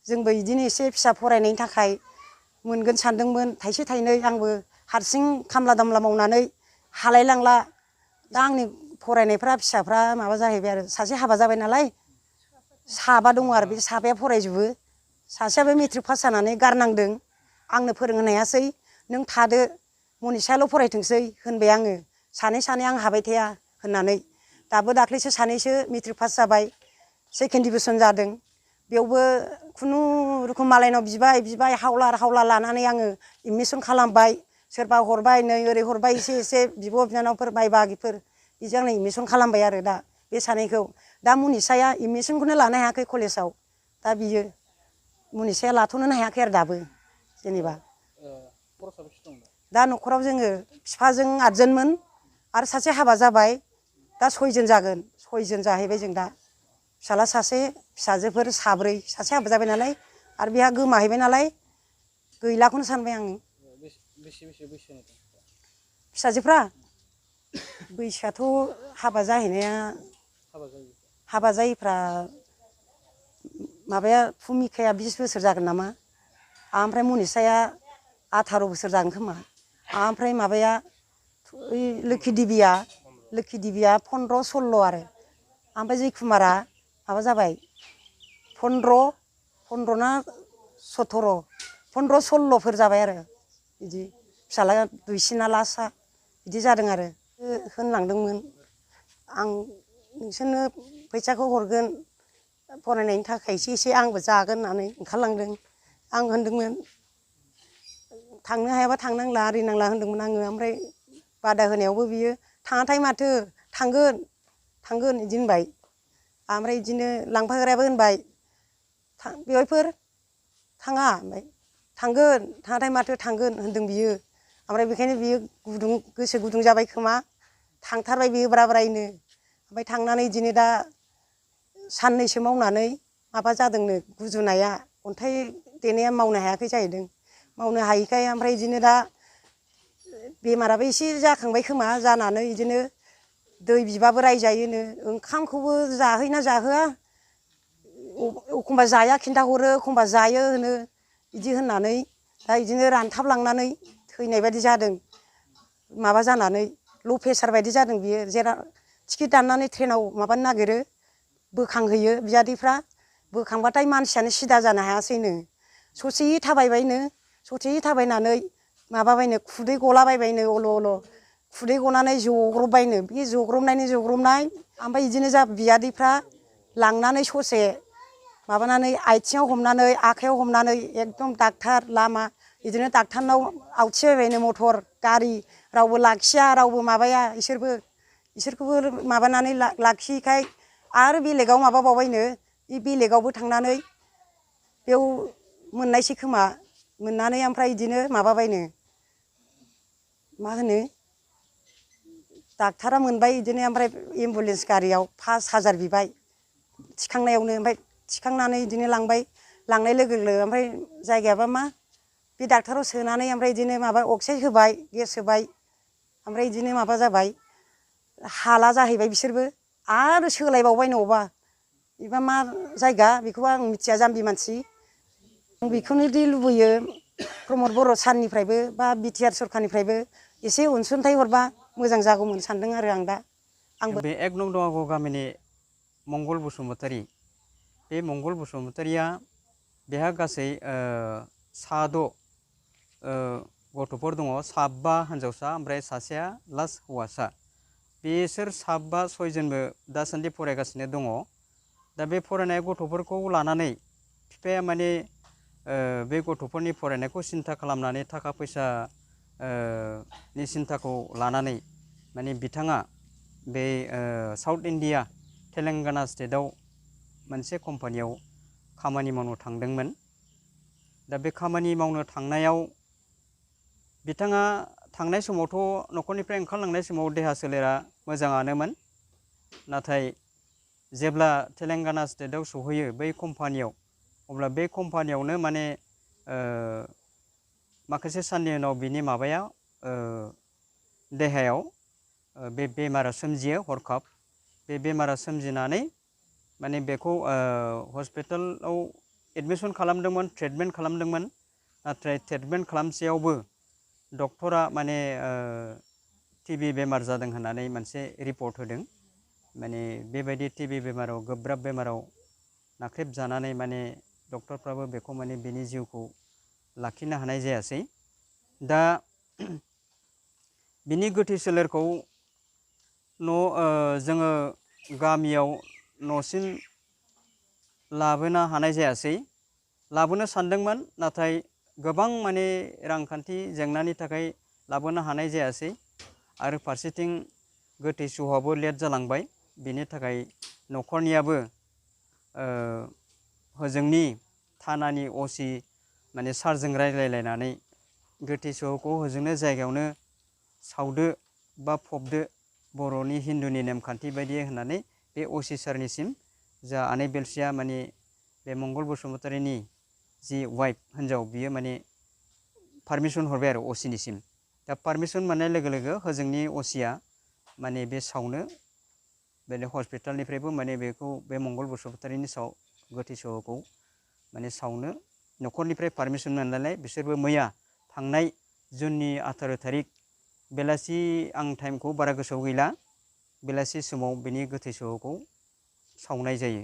जोंबो बिदिनो एसे फिसा फरायनायनि थाखाय मोनगोन सानदोंमोन थाइसे थाइनै आंबो हारसिं खामला दामला मावनानै हालायलांला दा आंनि फरायनायफ्रा फिसाफ्रा माबा जाहैबाय आरो सासे हाबा जाबाय नालाय साबा दङ आरो बे साबाया फरायजोबो सासेयाबो मेट्रिक पास जानानै गारनांदों आंनो फोरोंहोनो हायासै नों थादो मनिसायाल' फरायथोंसै होनबाय आङो सानै सानै आं हाबाय थाया होननानै दाबो दाख्लैसो सानैसो मेट्रिक पास जाबाय सेकेन्ड डिभिजन जादों बेयावबो खुनुरुखुम मालायनाव बिबाय हावला लानानै आङो एडमिसन खालामबाय सोरबा हरबाय नै ओरै हरबाय एसे बिब' बिनानावफोर बाय बाहागिफोर बिजों आं एडमिसन खालामबाय आरो दा बे सानैखौ दा मनिसाया एडमिसनखौनो लानो हायाखै कलेजाव दा बियो मनिसाया लाथ'नोनो हायाखै आरो दाबो जेनेबा दा न'खराव जोङो बिफाजों 8 जनमोन आरो सासे हाबा जाबाय दा 6 जन जागोन 6 जन जाहैबाय जों दा फिसाला सासे फिसाजोफोर साब्रै सासे हाबा जाबाय नालाय आरो बेहा गोमाहैबाय नालाय गैलाखौनो सानबाय आङो फिसाजोफ्रा बैसोआथ' हाबा जाहैनाया हाबा जायैफ्रा माबाया भुमिखाया 20 बोसोर जागोन नामा ओमफ्राय मनिसाया 18 बोसोर जागोन खोमा ओमफ्राय माबाया लोखि देबिया 15-16 आरो ओमफ्राय जैकुमारा माबा जाबाय 15 ना 17 15-16फोर जाबाय आरो बिदि फिसाला दुइसिना लास्टआ बिदि जादों आरो होनलांदोंमोन आं नोंसोरनो फैसाखौ हरगोन फरायनायनि थाखाय एसे आंबो जागोन होननानै ओंखारलांदों आं होनदोंमोन थांनो हायाबा थांनांला आरिनांला होनदोंमोन आङो ओमफ्राय बादा होनायावबो बियो थाङाथाय माथो थांगोन बिदि होनबाय ओमफ्राय बिदिनो लांफाग्रायाबो होनबाय बेवाइफोर थाङा ओमफ्राय थांगोन थाङाथाय माथो थांगोन होनदों बियो ओमफ्राय बेखायनो बियो गोसो गुदुं जाबाय खोमा थांथारबाय बियो ब्रायनो ओमफ्राय थांनानै बिदिनो दा साननैसो मावनानै माबा जादोंनो गुजुनाया अन्थाइ देनाया मावनो हायाखै जाहैदों मावनो हायिखाय ओमफ्राय बिदिनो दा बेमाराबो एसे जाखांबाय खोमा जानानै बिदिनो दै बिबाबो रायजायोनो ओंखामखौबो जाहोयोना जाहोआ एखमबा जाया खिन्थाहरो एखमबा जायो होनो बिदि होननानै दा बिदिनो रानथाबलांनानै थैनाय बायदि जादों माबा जानानै ल' प्रेसार बायदि जादों बियो जेराव टिकेट दाननानै ट्रेनाव माबानो नागिरो बोखांहोयो बियादैफ्रा बोखांबाथाय मानसियानो सिदा जानो हायासैनो ससे थाबायनानै माबाबायनो खुदै गलाबायबायनो अल' खुदै गनानै जग्रबबायनो बे जग्रबनाय ओमफ्राय बिदिनो बियादैफ्रा लांनानै ससे माबानानै आथिङाव हमनानै आखाइयाव हमनानै एकदम डाक्टार लामा बिदिनो डाक्टारनाव आवथिबायबायनो मटर गारि रावबो लाखिया रावबो माबाया इसोरखौबो माबानानै लाखियैखाय आरो बेलेगाव माबाबावबायनो बे बेलेगावबो थांनानै बेयाव मोननायसै खोमा मोननानै ओमफ्राय बिदिनो माबाबायनो मा होनो डाक्टारा मोनबाय बिदिनो ओमफ्राय एम्बुलेन्स गारियाव 5,000 बिबाय थिखांनायावनो ओमफ्राय थिखांनानै बिदिनो लांनाय लोगो ओमफ्राय जायगायाबा मा बे डाक्टाराव सोनानै ओमफ्राय बिदिनो माबा अक्सिजेन होबाय गेस होबाय ओमफ्राय बिदिनो माबा जाबाय हाला जाहैबाय बिसोरबो आरो सोलायबावबायनो अबावबा बेबा मा जायगा बेखौबो आं मिथिया जाम्बि मानसि आं बेखौनो लुबैयो प्रमद बर' सारनिफ्रायबो बा बिटिआर सरखारनिफ्रायबो एसे अनसुंथाइ हरबा मोजां जागौमोन सानदों आरो आं दा आंबो बे 1 नं दङागौ गामिनि मंगल बसुमतारी बे मंगल बसुमतारीया बेहा गासै 6 गथ'फोर दङ 7 हिन्जावसा ओमफ्राय सासेया लास्ट हौवासा बिसोर 7-6 जनबो दासान्दि फरायगासिनो दङ दा बे फरायनाय गथ'फोरखौ लानानै बिफाया माने बे गथ'फोरनि फरायनायखौ सिन्था खालामनानै थाखा फैसा नि सिन्ताखौ लानानै माने बिथाङा बे साउथ इन्डिया तेलेंगाना स्टेटआव मोनसे कम्पानियाव खामानि मावनो थांदोंमोन दा बे खामानि मावनो थांनायाव बिथाङा थांनाय समावथ' न'खरनिफ्राय ओंखारलांनाय समाव देहा सोलेरा मोजाङानोमोन नाथाय जेब्ला तेलेंगाना स्टेटआव सहैयो बै कम्पानियाव अब्ला बे कम्पानियावनो माने माखासे साननि उनाव बिनि माबाया देहायाव बे बेमारा सोमजियो हरखाब बे बेमारा सोमजिनानै माने बेखौ हस्पिटालाव एडमिसन खालामदोंमोन, ट्रिटमेन्ट खालामदोंमोन, नाथाय ट्रिटमेन्ट खालामसेयावबो डक्टरा माने टिबि बेमार जादों होननानै मोनसे रिपर्ट होदों। माने बेबायदि टिबि बेमाराव, गोब्राब बेमाराव नाख्रेबजानानै माने डक्टरफ्राबो बेखौ माने बिनि जिउखौ लाखिनो हानाय जायासै। दा बिनि गोथै सोलेरखौ जोङो गामियाव न'सिम लाबोनो हानाय जायासै। लाबोनो सानदोंमोन, नाथाय गोबां माने रांखान्थि जेंनानि थाखाय लाबोनो हानाय जायासै। आरो फारसेथिं गोथै सहआबो लेट जालांबाय। बेनि थाखाय न'खरनियाबो हजोंनि थानानि असि माने सारजों रायज्लायलायनानै गोथै सहखौ हजोंनो जायगायावनो सावदो बा फबदो, बर'नि हिन्दुनि नेमखान्थि बायदि होननानै बे असि सारनिसिम जा आनै बेलस्रिया माने बे मंगल बसुमतारीनि जि वाइफ हिन्जाव, बियो माने पारमिसन हरबाय आरो असिनिसिम। दा पारमिसन मोननाय लोगो लोगो हजोंनि असिया माने बे सावनो, बे हस्पिटालनिफ्रायबो माने बेखौ बे मंगल बसुमतारीनि गोथै सहखौ माने सावनो न'खरनिफ्राय पारमिसन मोननायलाय बिसोरबो मैया थांनाय जुननि 18 थारिख बेलासि, आं टाइमखौ बारा गोसोआव गैला, बेलासि समाव बिनि गोथै सहखौ सावनाय जायो।